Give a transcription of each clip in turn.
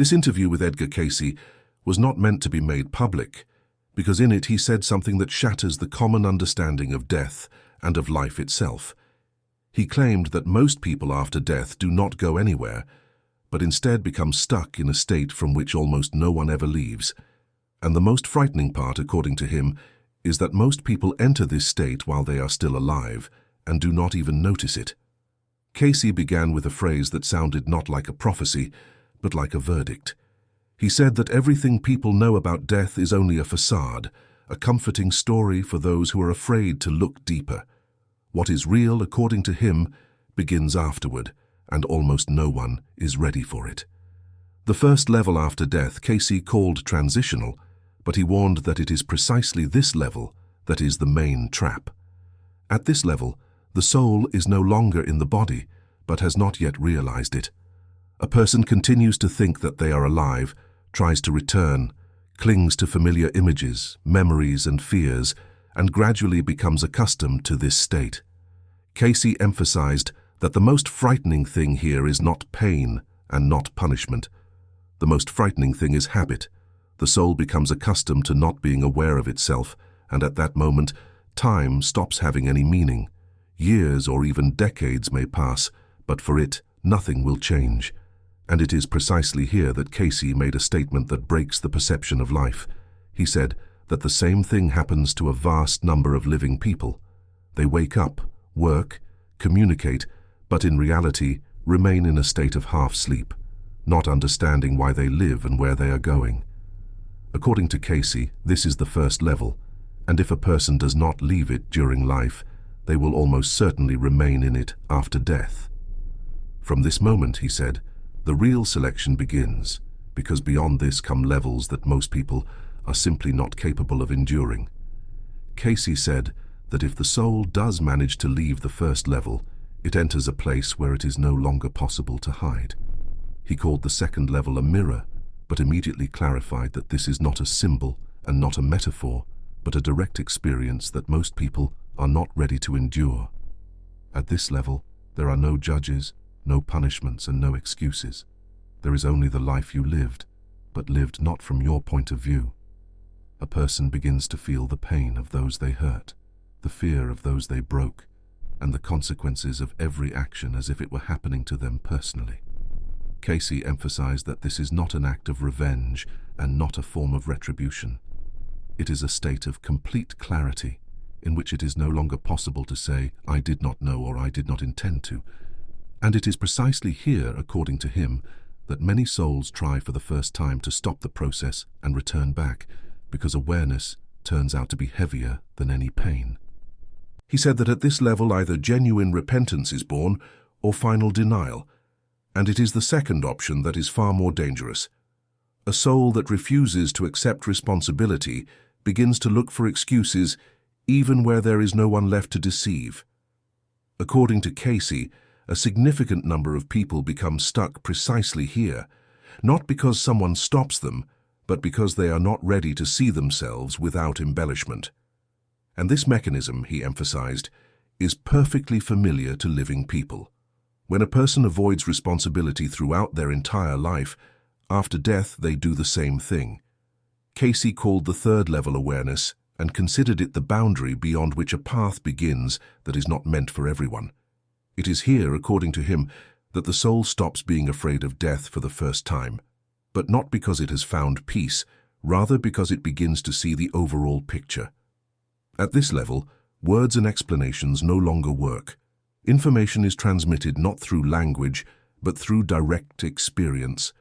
This interview with Edgar Cayce was not meant to be made public, because in it he said something that shatters the common understanding of death and of life itself. He claimed that most people after death do not go anywhere, but instead become stuck in a state from which almost no one ever leaves. And the most frightening part, according to him, is that most people enter this state while they are still alive and do not even notice it. Cayce began with a phrase that sounded not like a prophecy, but like a verdict. He said that everything people know about death is only a facade, a comforting story for those who are afraid to look deeper. What is real, according to him, begins afterward, and almost no one is ready for it. The first level after death Cayce called transitional, but he warned that it is precisely this level that is the main trap. At this level, the soul is no longer in the body, but has not yet realized it. A person continues to think that they are alive, tries to return, clings to familiar images, memories and fears, and gradually becomes accustomed to this state. Cayce emphasized that the most frightening thing here is not pain and not punishment. The most frightening thing is habit. The soul becomes accustomed to not being aware of itself, and at that moment, time stops having any meaning. Years or even decades may pass, but for it, nothing will change. And it is precisely here that Cayce made a statement that breaks the perception of life. He said that the same thing happens to a vast number of living people. They wake up, work, communicate, but in reality remain in a state of half-sleep, not understanding why they live and where they are going. According to Cayce, this is the first level, and if a person does not leave it during life, they will almost certainly remain in it after death. From this moment, he said, the real selection begins, because beyond this come levels that most people are simply not capable of enduring. Cayce said that if the soul does manage to leave the first level, it enters a place where it is no longer possible to hide. He called the second level a mirror, but immediately clarified that this is not a symbol and not a metaphor, but a direct experience that most people are not ready to endure. At this level, there are no judges, no punishments and no excuses. There is only the life you lived, but lived not from your point of view. A person begins to feel the pain of those they hurt, the fear of those they broke, and the consequences of every action as if it were happening to them personally. Cayce emphasized that this is not an act of revenge and not a form of retribution. It is a state of complete clarity, in which it is no longer possible to say, I did not know or I did not intend to. And it is precisely here, according to him, that many souls try for the first time to stop the process and return back, because awareness turns out to be heavier than any pain. He said that at this level either genuine repentance is born or final denial, and it is the second option that is far more dangerous. A soul that refuses to accept responsibility begins to look for excuses even where there is no one left to deceive. According to Cayce, a significant number of people become stuck precisely here, not because someone stops them, but because they are not ready to see themselves without embellishment. And this mechanism, he emphasized, is perfectly familiar to living people. When a person avoids responsibility throughout their entire life, after death they do the same thing. Cayce called the third level awareness and considered it the boundary beyond which a path begins that is not meant for everyone. It is here, according to him, that the soul stops being afraid of death for the first time, but not because it has found peace, rather because it begins to see the overall picture. At this level, words and explanations no longer work. Information is transmitted not through language, but through direct experience.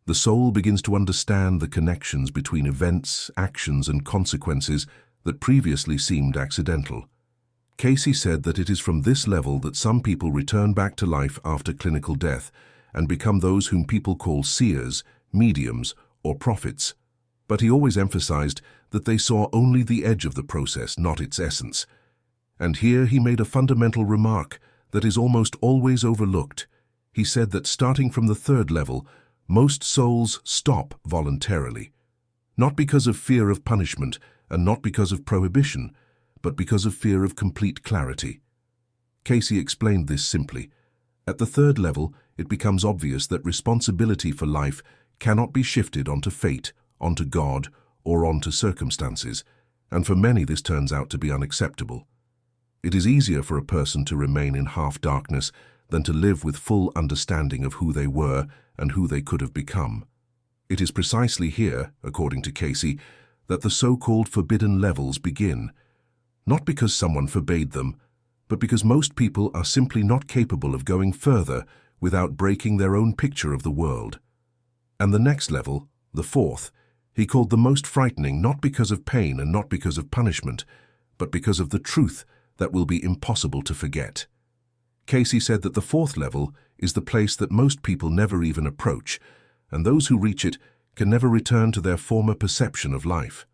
The soul begins to understand the connections between events, actions, and consequences that previously seemed accidental. Cayce said that it is from this level that some people return back to life after clinical death and become those whom people call seers, mediums, or prophets. But he always emphasized that they saw only the edge of the process, not its essence. And here he made a fundamental remark that is almost always overlooked. He said that starting from the third level, most souls stop voluntarily, not because of fear of punishment and not because of prohibition, but because of fear of complete clarity. Cayce explained this simply. At the third level, it becomes obvious that responsibility for life cannot be shifted onto fate, onto God, or onto circumstances, and for many this turns out to be unacceptable. It is easier for a person to remain in half-darkness than to live with full understanding of who they were and who they could have become. It is precisely here, according to Cayce, that the so-called forbidden levels begin, not because someone forbade them, but because most people are simply not capable of going further without breaking their own picture of the world. And the next level, the fourth, he called the most frightening not because of pain and not because of punishment, but because of the truth that will be impossible to forget. Cayce said that the fourth level is the place that most people never even approach, and those who reach it can never return to their former perception of life.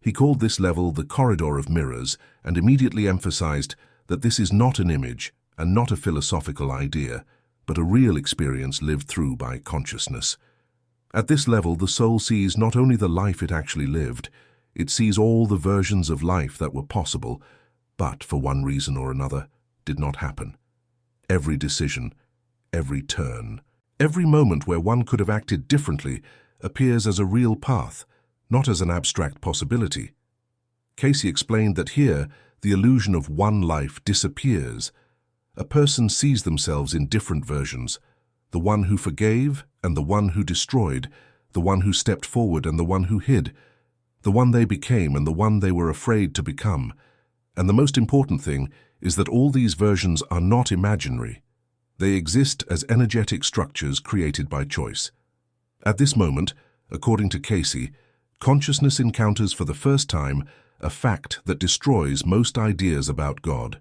He called this level the corridor of mirrors and immediately emphasized that this is not an image and not a philosophical idea, but a real experience lived through by consciousness. At this level, the soul sees not only the life it actually lived, it sees all the versions of life that were possible, but for one reason or another, did not happen. Every decision, every turn, every moment where one could have acted differently appears as a real path, not as an abstract possibility. Cayce explained that here, the illusion of one life disappears. A person sees themselves in different versions, the one who forgave and the one who destroyed, the one who stepped forward and the one who hid, the one they became and the one they were afraid to become. And the most important thing is that all these versions are not imaginary. They exist as energetic structures created by choice. At this moment, according to Cayce, consciousness encounters for the first time a fact that destroys most ideas about God.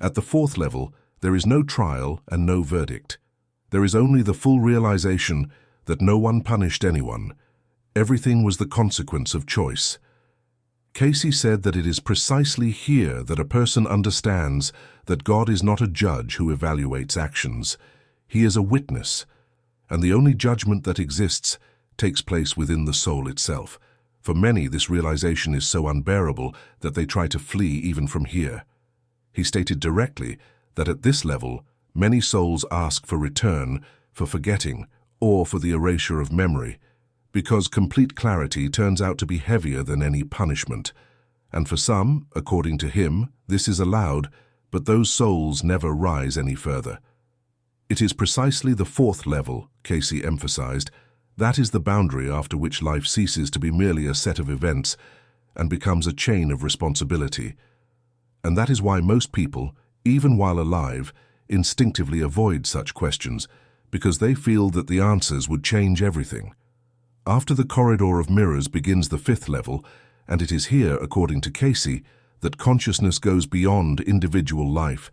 At the fourth level, there is no trial and no verdict. There is only the full realization that no one punished anyone. Everything was the consequence of choice. Cayce said that it is precisely here that a person understands that God is not a judge who evaluates actions. He is a witness, and the only judgment that exists takes place within the soul itself. For many, this realization is so unbearable that they try to flee even from here. He stated directly that at this level, many souls ask for return, for forgetting, or for the erasure of memory, because complete clarity turns out to be heavier than any punishment. And for some, according to him, this is allowed, but those souls never rise any further. It is precisely the fourth level, Cayce emphasized, that is the boundary after which life ceases to be merely a set of events and becomes a chain of responsibility. And that is why most people, even while alive, instinctively avoid such questions, because they feel that the answers would change everything. After the corridor of mirrors begins the fifth level, and it is here, according to Cayce, that consciousness goes beyond individual life,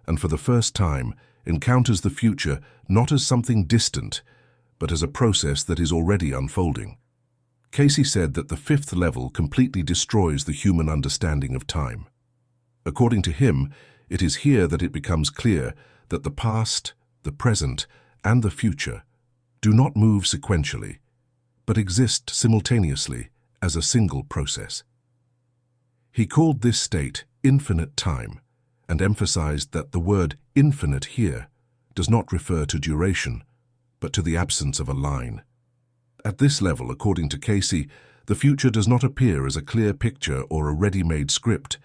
and for the first time encounters the future not as something distant, but as a process that is already unfolding. Cayce said that the fifth level completely destroys the human understanding of time. According to him, it is here that it becomes clear that the past, the present, and the future do not move sequentially, but exist simultaneously as a single process. He called this state infinite time and emphasized that the word infinite here does not refer to duration, but to the absence of a line. At this level, according to Cayce, the future does not appear as a clear picture or a ready-made script.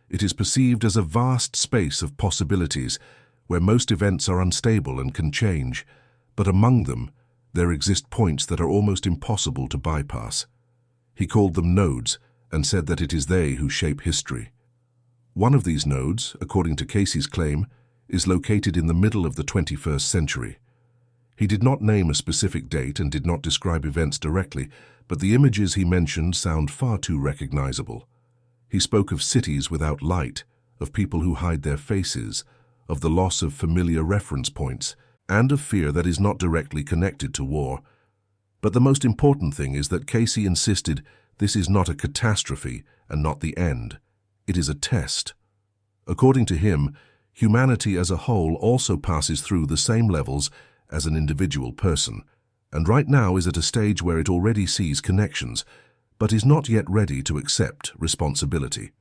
It is perceived as a vast space of possibilities where most events are unstable and can change, but among them, there exist points that are almost impossible to bypass. He called them nodes and said that it is they who shape history. One of these nodes, according to Cayce's claim, is located in the middle of the 21st century. He did not name a specific date and did not describe events directly, but the images he mentioned sound far too recognizable. He spoke of cities without light, of people who hide their faces, of the loss of familiar reference points, and of fear that is not directly connected to war. But the most important thing is that Cayce insisted this is not a catastrophe and not the end. It is a test. According to him, humanity as a whole also passes through the same levels as an individual person, and right now is at a stage where it already sees connections, but is not yet ready to accept responsibility.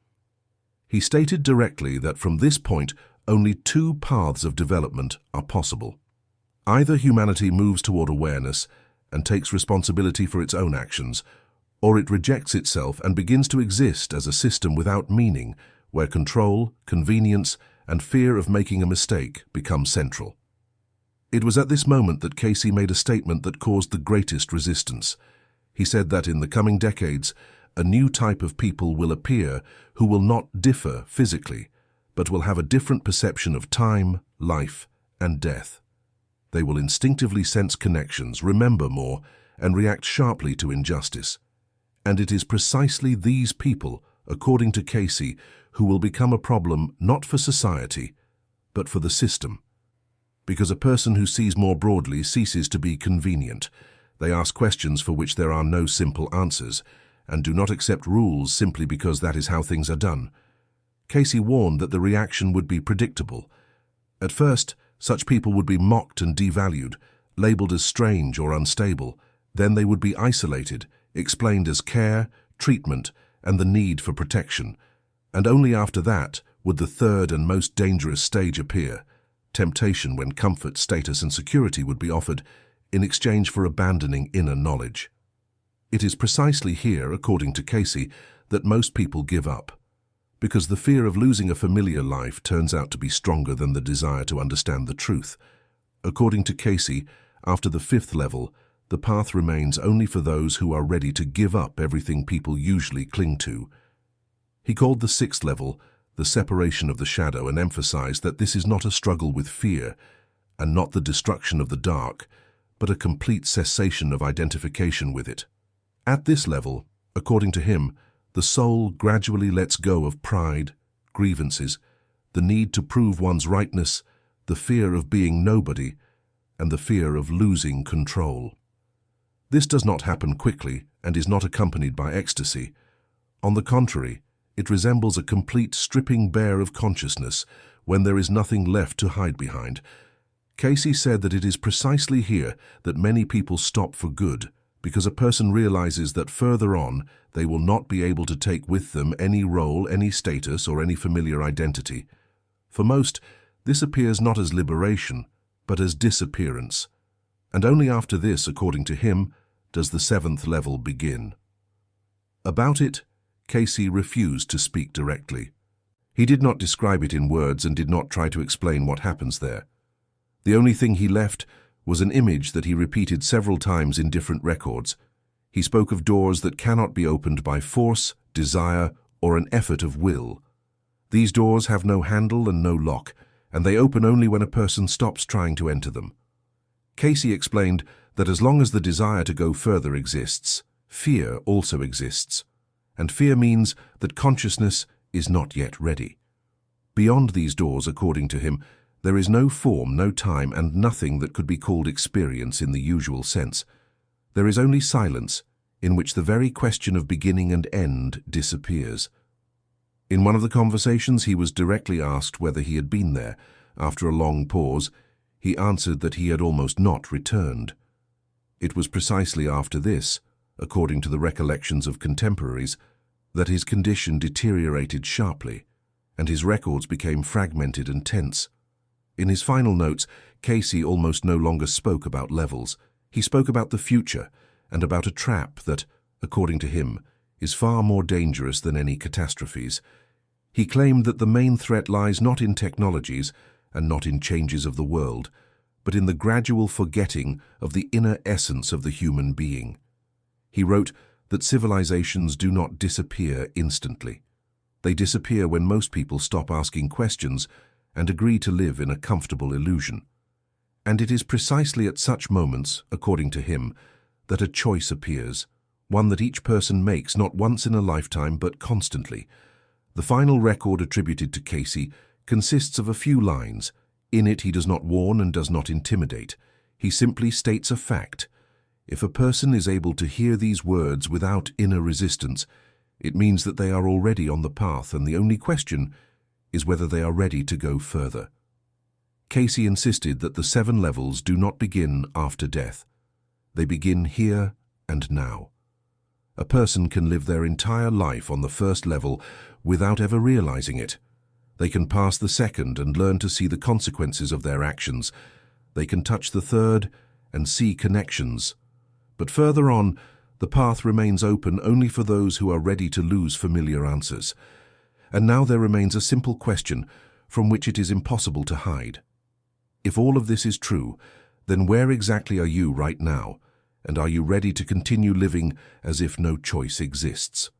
He stated directly that from this point, only two paths of development are possible. Either humanity moves toward awareness and takes responsibility for its own actions, or it rejects itself and begins to exist as a system without meaning, where control, convenience, and fear of making a mistake become central. It was at this moment that Cayce made a statement that caused the greatest resistance. He said that in the coming decades, a new type of people will appear who will not differ physically, but will have a different perception of time, life, and death. They will instinctively sense connections, remember more, and react sharply to injustice. And it is precisely these people, according to Cayce, who will become a problem not for society, but for the system. Because a person who sees more broadly ceases to be convenient. They ask questions for which there are no simple answers, and do not accept rules simply because that is how things are done. Cayce warned that the reaction would be predictable. At first, such people would be mocked and devalued, labeled as strange or unstable. Then they would be isolated, explained as care, treatment, and the need for protection. And only after that would the third and most dangerous stage appear, temptation, when comfort, status, and security would be offered in exchange for abandoning inner knowledge. It is precisely here, according to Cayce, that most people give up, because the fear of losing a familiar life turns out to be stronger than the desire to understand the truth. According to Cayce, after the fifth level, the path remains only for those who are ready to give up everything people usually cling to. He called the sixth level the separation of the shadow and emphasized that this is not a struggle with fear and not the destruction of the dark, but a complete cessation of identification with it. At this level, according to him, the soul gradually lets go of pride, grievances, the need to prove one's rightness, the fear of being nobody, and the fear of losing control. This does not happen quickly and is not accompanied by ecstasy. On the contrary, it resembles a complete stripping bare of consciousness when there is nothing left to hide behind. Cayce said that it is precisely here that many people stop for good, because a person realizes that further on they will not be able to take with them any role, any status, or any familiar identity. For most, this appears not as liberation, but as disappearance. And only after this, according to him, does the seventh level begin. About it, Cayce refused to speak directly. He did not describe it in words and did not try to explain what happens there. The only thing he left was an image that he repeated several times in different records. He spoke of doors that cannot be opened by force, desire, or an effort of will. These doors have no handle and no lock, and they open only when a person stops trying to enter them. Cayce explained that as long as the desire to go further exists, fear also exists, and fear means that consciousness is not yet ready. Beyond these doors, according to him, there is no form, no time, and nothing that could be called experience in the usual sense. There is only silence, in which the very question of beginning and end disappears. In one of the conversations, he was directly asked whether he had been there. After a long pause, he answered that he had almost not returned. It was precisely after this, according to the recollections of contemporaries, that his condition deteriorated sharply, and his records became fragmented and tense. In his final notes, Cayce almost no longer spoke about levels. He spoke about the future and about a trap that, according to him, is far more dangerous than any catastrophes. He claimed that the main threat lies not in technologies and not in changes of the world, but in the gradual forgetting of the inner essence of the human being. He wrote that civilizations do not disappear instantly. They disappear when most people stop asking questions and agree to live in a comfortable illusion. And it is precisely at such moments, according to him, that a choice appears, one that each person makes not once in a lifetime but constantly. The final record attributed to Cayce consists of a few lines. In it he does not warn and does not intimidate. He simply states a fact. If a person is able to hear these words without inner resistance, it means that they are already on the path, and the only question is whether they are ready to go further. Cayce insisted that the 7 levels do not begin after death. They begin here and now. A person can live their entire life on the first level without ever realizing it. They can pass the second and learn to see the consequences of their actions. They can touch the third and see connections. But further on, the path remains open only for those who are ready to lose familiar answers. And now there remains a simple question from which it is impossible to hide. If all of this is true, then where exactly are you right now? And are you ready to continue living as if no choice exists?